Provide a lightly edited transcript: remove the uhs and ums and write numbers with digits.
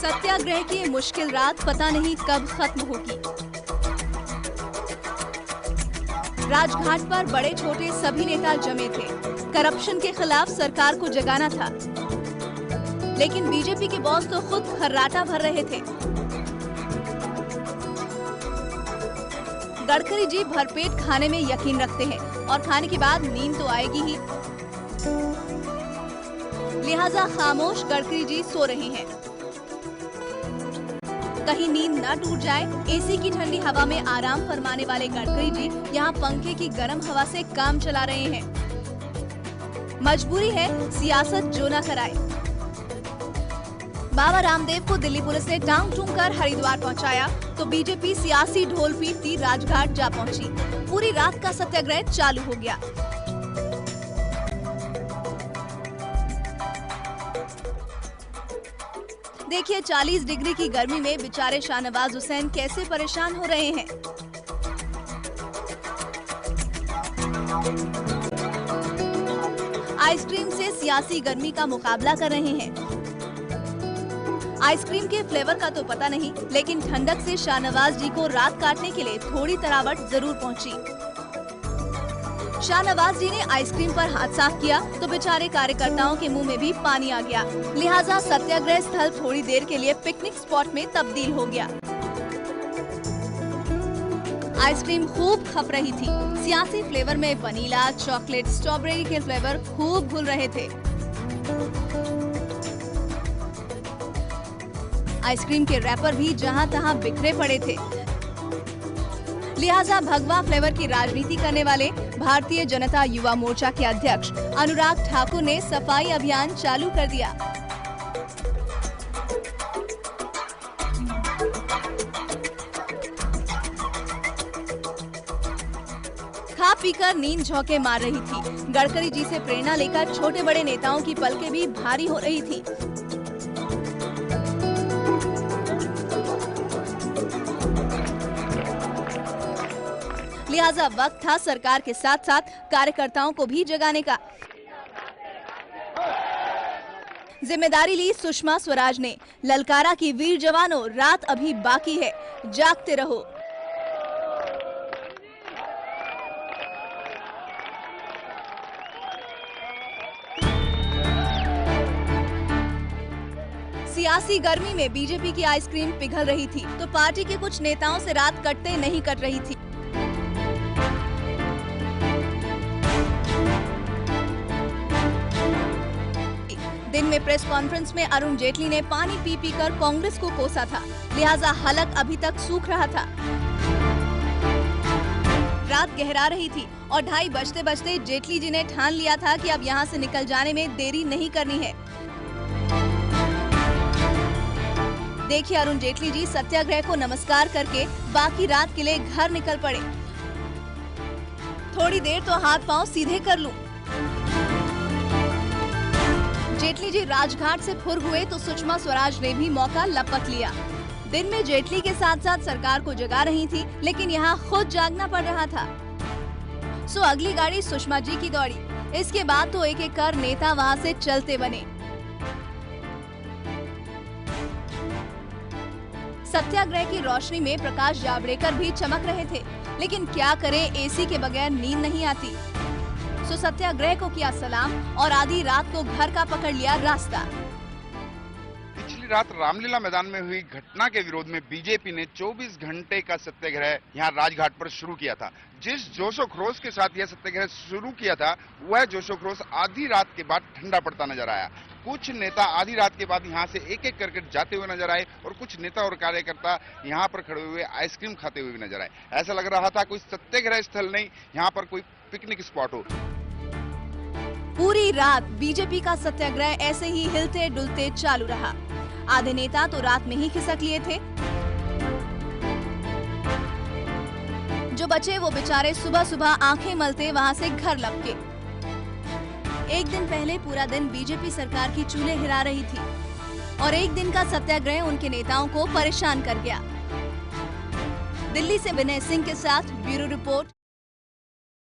सत्याग्रह की ये मुश्किल रात पता नहीं कब खत्म होगी। राजघाट पर बड़े छोटे सभी नेता जमे थे। करप्शन के खिलाफ सरकार को जगाना था, लेकिन बीजेपी के बॉस तो खुद खर्राटा भर रहे थे। गडकरी जी भरपेट खाने में यकीन रखते हैं और खाने के बाद नींद तो आएगी ही, लिहाजा खामोश गडकरी जी सो रहे हैं। कहीं नींद न टूट जाए, एसी की ठंडी हवा में आराम फरमाने वाले गडकरी जी यहाँ पंखे की गर्म हवा से काम चला रहे हैं। मजबूरी है, सियासत जो न कराए। बाबा रामदेव को दिल्ली पुलिस ने टांग टूंग कर हरिद्वार पहुंचाया, तो बीजेपी सियासी ढोल पीटती राजघाट जा पहुंची। पूरी रात का सत्याग्रह चालू हो गया। देखिए 40 डिग्री की गर्मी में बेचारे शाहनवाज हुसैन कैसे परेशान हो रहे हैं। आइसक्रीम से सियासी गर्मी का मुकाबला कर रहे हैं। आइसक्रीम के फ्लेवर का तो पता नहीं, लेकिन ठंडक से शाहनवाज जी को रात काटने के लिए थोड़ी तरावट जरूर पहुंची। शाहनवाज जी ने आइसक्रीम पर हाथ साफ किया तो बेचारे कार्यकर्ताओं के मुंह में भी पानी आ गया। लिहाजा सत्याग्रह स्थल थोड़ी देर के लिए पिकनिक स्पॉट में तब्दील हो गया। आइसक्रीम खूब खप रही थी। सियासी फ्लेवर में वनीला, चॉकलेट, स्ट्रॉबेरी के फ्लेवर खूब घुल रहे थे। आइसक्रीम के रैपर भी जहां तहां बिखरे पड़े थे। लिहाजा भगवा फ्लेवर की राजनीति करने वाले भारतीय जनता युवा मोर्चा के अध्यक्ष अनुराग ठाकुर ने सफाई अभियान चालू कर दिया। खा पीकर नींद झोंके मार रही थी। गडकरी जी से प्रेरणा लेकर छोटे बड़े नेताओं की पलकें भी भारी हो रही थी। लिहाजा वक्त था सरकार के साथ साथ कार्यकर्ताओं को भी जगाने का। जिम्मेदारी ली सुषमा स्वराज ने। ललकारा की वीर जवानों, रात अभी बाकी है, जागते रहो। सियासी गर्मी में बीजेपी की आइसक्रीम पिघल रही थी, तो पार्टी के कुछ नेताओं से रात कटते नहीं कट रही थी। दिन में प्रेस कॉन्फ्रेंस में अरुण जेटली ने पानी पी पी कर कांग्रेस को कोसा था, लिहाजा हलक अभी तक सूख रहा था। रात गहरा रही थी और 2:30 बजते बजते जेटली जी ने ठान लिया था कि अब यहाँ से निकल जाने में देरी नहीं करनी है। देखिए अरुण जेटली जी सत्याग्रह को नमस्कार करके बाकी रात के लिए घर निकल पड़े। थोड़ी देर तो हाथ पांव सीधे कर लूं। जेटली जी राजघाट से फुर हुए तो सुषमा स्वराज ने भी मौका लपक लिया। दिन में जेटली के साथ साथ सरकार को जगा रही थी, लेकिन यहाँ खुद जागना पड़ रहा था। सो अगली गाड़ी सुषमा जी की दौड़ी। इसके बाद तो एक एक कर नेता वहाँ से चलते बने। सत्याग्रह की रोशनी में प्रकाश जावड़ेकर भी चमक रहे थे, लेकिन क्या करें, एसी के बगैर नींद नहीं आती। सो सत्याग्रह को किया सलाम और आधी रात को घर का पकड़ लिया रास्ता। पिछली रात रामलीला मैदान में हुई घटना के विरोध में बीजेपी ने 24 घंटे का सत्याग्रह यहाँ राजघाट पर शुरू किया था। जिस जोशो खरोश के साथ यह सत्याग्रह शुरू किया था, वह जोशो खरोश आधी रात के बाद ठंडा पड़ता नजर आया। कुछ नेता आधी रात के बाद यहाँ से एक एक करके जाते हुए नजर आए और कुछ नेता और कार्यकर्ता यहाँ पर खड़े हुए आइसक्रीम खाते हुए भी नजर आए। ऐसा लग रहा था कोई सत्याग्रह स्थल नहीं, यहाँ पर कोई पिकनिक स्पॉट हो। पूरी रात बीजेपी का सत्याग्रह ऐसे ही हिलते डुलते चालू रहा। आधे नेता तो रात में ही खिसक लिए थे। जो बचे वो बेचारे सुबह सुबह आंखें मलते वहां से घर लपके। एक दिन पहले पूरा दिन बीजेपी सरकार की चूल्हे हिला रही थी और एक दिन का सत्याग्रह उनके नेताओं को परेशान कर गया। दिल्ली से विनय सिंह के साथ ब्यूरो रिपोर्ट।